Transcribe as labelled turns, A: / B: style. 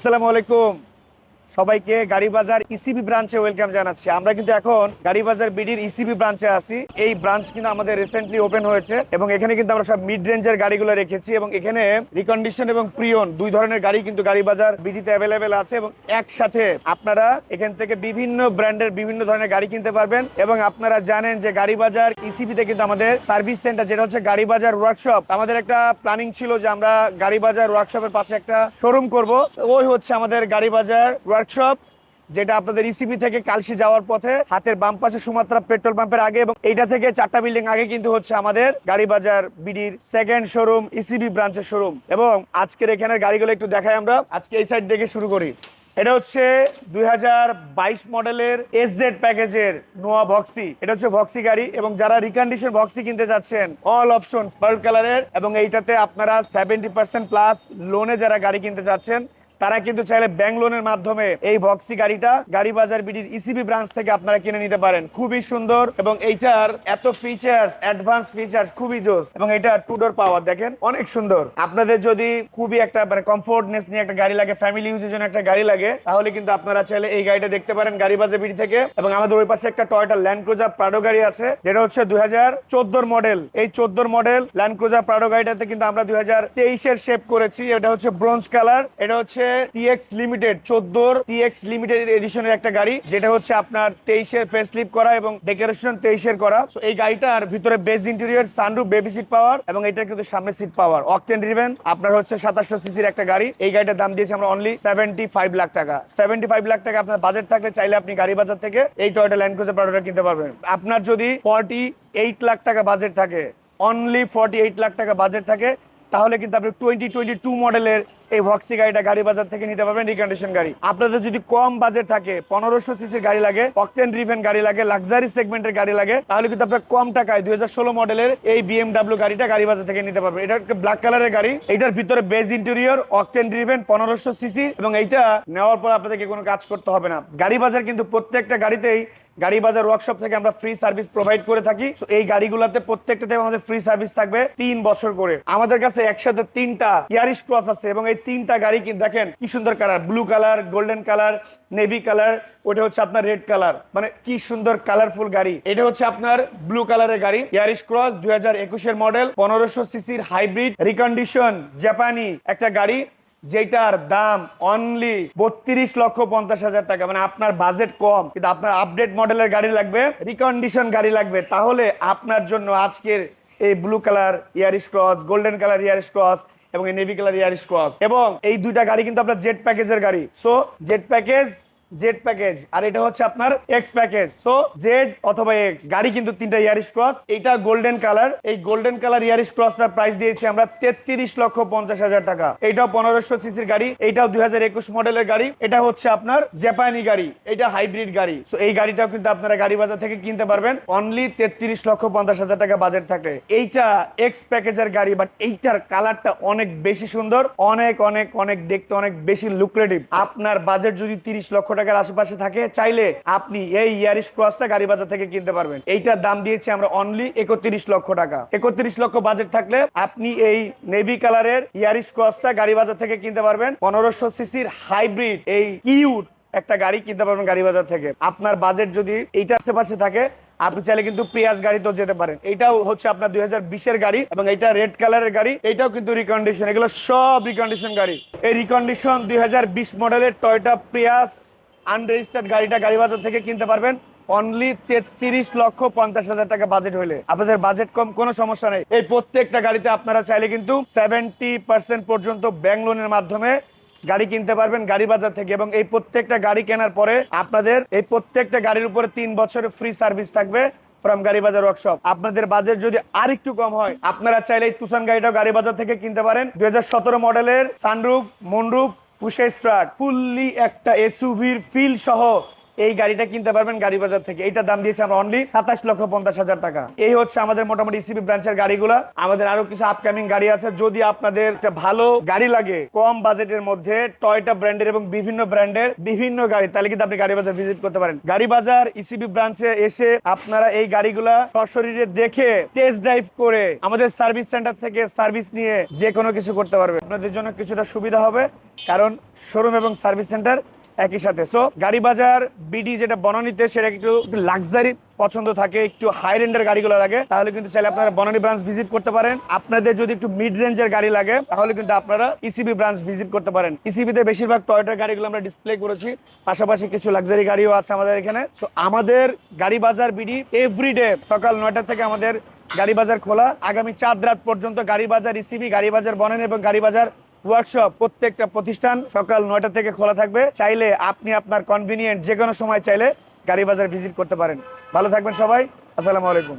A: আসসালামু আলাইকুম সবাইকে গাড়ি বাজার ইসিবি ব্রাঞ্চে ওয়েলকাম জানাচ্ছি। আমরা কিন্তু এখন গাড়ি বাজার বিডির ইসিবি ব্রাঞ্চে আছি। এই ব্রাঞ্চ কিন্তু আমাদের রিসেন্টলি ওপেন হয়েছে এবং এখানে কিন্তু আমরা সব মিড রেঞ্জের গাড়িগুলো রেখেছি এবং এখানে রিকন্ডিশন এবং প্রিয়ন দুই ধরনের গাড়ি কিন্তু গাড়ি বাজার বিডিতে অ্যাভেলেবেল আছে এবং একসাথে আপনারা এখান থেকে বিভিন্ন ব্র্যান্ডের বিভিন্ন ধরনের গাড়ি কিনতে পারবেন। এবং আপনারা জানেন যে গাড়ি বাজার ইসিবিতে কিন্তু আমাদের সার্ভিস সেন্টার যেটা হচ্ছে গাড়ি বাজার ওয়ার্কশপ, আমাদের একটা প্ল্যানিং ছিল যে আমরা গাড়ি বাজার ওয়ার্কশপের পাশে একটা শোরুম করব। ওই হচ্ছে আমাদের গাড়ি বাজার ওয়ার্কশপ, যেটা আপনাদের ইসিবি থেকে কালশি যাওয়ার পথে হাতের বাম পাশে সুমাত্রা পেট্রোল পাম্পের আগে, এবং এইটা থেকে 4টা বিল্ডিং আগে কিন্তু হচ্ছে আমাদের গাড়ি বাজার বিডির সেকেন্ড শোরুম, ইসিবি ব্রাঞ্চের শোরুম। এবং আজকের এখানে গাড়িগুলো একটু দেখাই আমরা। আজকে এই সাইড থেকে শুরু করি। এটা হচ্ছে 2022 মডেলের এসজেড প্যাকেজের নোয়া ভক্সি। এটা হচ্ছে ভক্সি গাড়ি এবং যারা রিকন্ডিশন ভক্সি কিনতে যাচ্ছেন অল অপশন পার্ল কালারের, এবং এইটাতে আপনারা 70% প্লাস লোনে যারা গাড়ি কিনতে যাচ্ছেন তারা কিন্তু চাইলে ব্যাংক লোনের মাধ্যমে এই ভক্সি গাড়িটা গাড়ি বাজার বিডির ইসিবি ব্রাঞ্চ থেকে আপনারা কিনে নিতে পারেন। খুবই সুন্দর এবং এইটার এত ফিচার্স, অ্যাডভান্স ফিচার্স খুবই জোস। এবং এটা টু ডোর পাওয়ার দেখেন অনেক সুন্দর। আপনাদের যদি খুবই একটা মানে কমফোর্টনেস নিয়ে একটা গাড়ি লাগে, ফ্যামিলি ইউজের জন্য একটা গাড়ি লাগে, তাহলে কিন্তু আপনারা চাইলে এই গাড়িটা দেখতে পারেন গাড়ি বাজার বিডি থেকে। এবং আমাদের ওই পাশে একটা টয়োটা ল্যান্ড ক্রুজার প্রাডো গাড়ি আছে, যেটা হচ্ছে 2014 মডেল। এই 14 মডেল ল্যান্ড ক্রুজার প্রাডো গাড়িটাতে কিন্তু আমরা 2023 শেপ করেছি। এটা হচ্ছে ব্রোঞ্জ কালার। এটা হচ্ছে টিএক্স লিমিটেড 14 টিএক্স লিমিটেড এডিশনের একটা গাড়ি, যেটা হচ্ছে আপনার 23 ফেস লিফট করা এবং ডেকোরেশন 23 করা। এই গাড়িটার ভিতরে base interior, sunroof, baby seat power এবং এটা কিন্তু সামনে সিট পাওয়ার, অকটেন ড্রিভেন। আপনার হচ্ছে 2700 সিসির একটা গাড়ি। এই গাড়িটার দাম দিয়েছি আমরা অনলি 75 লাখ টাকা। 75 লাখ টাকা আপনার বাজেট থাকলে চাইলে আপনি গাড়ি বাজার থেকে এই টয়োটা ল্যান্ড ক্রুজার প্রাডোটা কিনতে পারবেন। আপনার যদি 48 লাখ টাকা বাজেট থাকে, অনলি 48 লাখ টাকা বাজেট থাকে, তাহলে কিন্তু আপনি 2022 মডেলের এই ভক্সি গাড়িটা গাড়ি বাজার থেকে নিতে পারবেন, রিকন্ডিশন গাড়ি। আপনাদের যদি কম বাজেট থাকে, 1500 সিসির গাড়ি লাগে, অকটেন ড্রিভেন গাড়ি লাগে, লাক্সারি সেগমেন্টের গাড়ি লাগে, তাহলে কিন্তু আপনার কম টাকায় 2016 মডেলের এই বিএমডব্লিউ গাড়িটা গাড়ি বাজার থেকে নিতে পারবেন। এটা ব্ল্যাক কালারের গাড়ি, এটার ভিতরে beige interior, octane driven, 1500 CC, এবং এইটা নেওয়ার পর আপনাদেরকে কোনো কাজ করতে হবে না। গাড়ি বাজার কিন্তু প্রত্যেকটা গাড়িতেই গাড়ি বাজার ওয়ার্কশপ থেকে আমরা ফ্রি সার্ভিস প্রোভাইড করে থাকি। এইগুলোতে প্রত্যেকটাতে আমাদের ফ্রি সার্ভিস থাকবে 3 বছর করে। আমাদের কাছে একসাথে 3টা ইয়ারিশ ক্রস আছে এবং এই 3টা গাড়ি কিন্তু দেখেন কি সুন্দর colour, blue colour, golden colour, navy colour, ওটা হচ্ছে আপনার রেড কালার, মানে কি সুন্দর কালারফুল গাড়ি। এটা হচ্ছে আপনার ব্লু কালারের গাড়ি, ইয়ারিশ ক্রস 2021 মডেল, 1500 সিসির হাইব্রিড রিকন্ডিশন জাপানি একটা গাড়ি, যেটার দাম অনলি 32,50,000 টাকা। মানে আপনার বাজেট কম কিন্তু আপনার আপডেট মডেলের গাড়ি লাগবে, রিকন্ডিশন গাড়ি লাগবে, তাহলে আপনার জন্য আজকের এই blue colour ইয়ারিশ cross, golden colour ইয়ারিশ cross এবং এই নেভি কালার ইয়ারিশ ক্রস, এবং এই দুইটা গাড়ি কিন্তু আপনার জেড প্যাকেজের গাড়ি। সো জেড প্যাকেজ আর এটা হচ্ছে আপনার এক্স প্যাকেজ। সো জেড অথবা এক্স গাড়ি কিন্তু 3টা ইয়ারিশ ক্রস। এটা গোল্ডেন কালার, এই গোল্ডেন কালার ইয়ারিশ ক্রসটার প্রাইস দিয়েছি আমরা 33,50,000 টাকা। এটাও 1500 সিসির গাড়ি, এটাও 2021 মডেলের গাড়ি, এটা হচ্ছে আপনার জাপানি গাড়ি, এটা হাইব্রিড গাড়ি। সো এই গাড়িটাও কিন্তু আপনারা গাড়ি বাজার থেকে কিনতে পারবেন অনলি 33,50,000 টাকা বাজেট থাকে। এইটা এক্স প্যাকেজের গাড়ি, বাট এইটার কালারটা অনেক বেশি সুন্দর, অনেক অনেক অনেক দেখতে অনেক বেশি লুক্রেটিভ। আপনার বাজেট যদি 30 লক্ষ টাকার আশেপাশে থাকে, চাইলে আপনি এই ইয়ারিশ ক্রসটা গাড়ি বাজার থেকে কিনতে পারবেন। এইটার দাম দিয়েছি আমরা অনলি 31 লক্ষ টাকা। 31 লক্ষ বাজেট থাকলে আপনি এই নেভি কালারের ইয়ারিশ ক্রসটা গাড়ি বাজার থেকে কিনতে পারবেন। 1500 সিসির হাইব্রিড এই কিউট একটা গাড়ি কিনতে পারবেন গাড়ি বাজার থেকে। আপনার বাজেট যদি এইটার আশেপাশে থাকে, আপনি চাইলে কিন্তু প্রিয়াস গাড়িতেও যেতে পারেন। এটাও হচ্ছে আপনার 2020 গাড়ি এবং এটা রেড কালারের গাড়ি, এটাও কিন্তু রিকন্ডিশন। এগুলো সব রিকন্ডিশন গাড়ি। এই রিকন্ডিশন 2020 মডেলের টয়োটা প্রিয়াস আনরেজিস্টার্ড গাড়িটা গাড়ি বাজার থেকে কিনতে পারবেন অনলি 33,50,000 টাকা বাজেট হইলে। আপনাদের বাজেট কম, কোনো সমস্যা নেই। এই প্রত্যেকটা গাড়িতে আপনারা চাইলে কিন্তু 70% পর্যন্ত ব্যাংক লোনের মাধ্যমে গাড়ি কিনতে পারবেন গাড়ি বাজার থেকে। এবং এই প্রত্যেকটা গাড়ি কেনার পরে আপনাদের এই প্রত্যেকটা গাড়ির উপরে 3 বছরের ফ্রি সার্ভিস থাকবে ফ্রম গাড়ি বাজার ওয়ার্কশপ। আপনাদের বাজেট যদি আরেকটু কম হয়, আপনারা চাইলে এই তুসান গাড়িটাও গাড়ি বাজার থেকে কিনতে পারেন। 2017 মডেলের সানরুফ, মুনরুফ, পুশে স্টার্ট, ফুললি একটা এসইউভির ফিল সহ এই গাড়িটা কিনতে পারবেন গাড়ি বাজার থেকে। এইটার দাম দিয়েছে আমরা অনলি 27,50,000 টাকা। এই হচ্ছে আমাদের মোটামুটি ইসিবি ব্রাঞ্চের গাড়িগুলা। আমাদের আরো কিছু আপকামিং গাড়ি আছে। যদি আপনাদের একটা ভালো গাড়ি লাগে কম বাজেটের মধ্যে টয়োটা ব্র্যান্ডের এবং বিভিন্ন ব্র্যান্ডের বিভিন্ন গাড়ি, তাহলে কিন্তু আপনি গাড়ি বাজার ভিজিট করতে পারেন। গাড়ি বাজার ইসিবি ব্রাঞ্চে এসে আপনারা এই গাড়িগুলা সশরীরে দেখে টেস্ট ড্রাইভ করে আমাদের সার্ভিস সেন্টার থেকে সার্ভিস নিয়ে যে কোনো কিছু করতে পারবে। আপনাদের জন্য কিছুটা সুবিধা হবে, কারণ শোরুম এবং সার্ভিস সেন্টার একই সাথে। সো গাড়ি বাজার বিডি যেটা বনানীতে, সেটা একটু লাক্সারি পছন্দ থাকে, একটু হাই রেন্ডের গাড়িগুলো লাগে, তাহলে কিন্তু চাইলে আপনারা বনানী ব্রাঞ্চ ভিজিট করতে পারেন। আপনাদের যদি একটু মিড রেঞ্জের গাড়ি লাগে তাহলে কিন্তু আপনারা ইসিবি ব্রাঞ্চ ভিজিট করতে পারেন। ইসিবিতে বেশিরভাগ টয়োটার গাড়িগুলো আমরা ডিসপ্লে করেছি, পাশাপাশি কিছু লাক্সারি গাড়িও আছে আমাদের এখানে। সো আমাদের গাড়ি বাজার বিডি এভরিডে সকাল 9টা থেকে আমাদের গাড়ি বাজার খোলা, আগামী 4 রাত পর্যন্ত। গাড়ি বাজার ইসিবি, গাড়ি বাজার বনানী এবং গাড়ি বাজার ওয়ার্কশপ প্রত্যেকটা প্রতিষ্ঠান সকাল 9টা থেকে খোলা থাকবে। চাইলে আপনি আপনার কনভিনিয়েন্ট যে কোনো সময় চাইলে গাড়ি বাজার ভিজিট করতে পারেন। ভালো থাকবেন সবাই, আসসালামু আলাইকুম।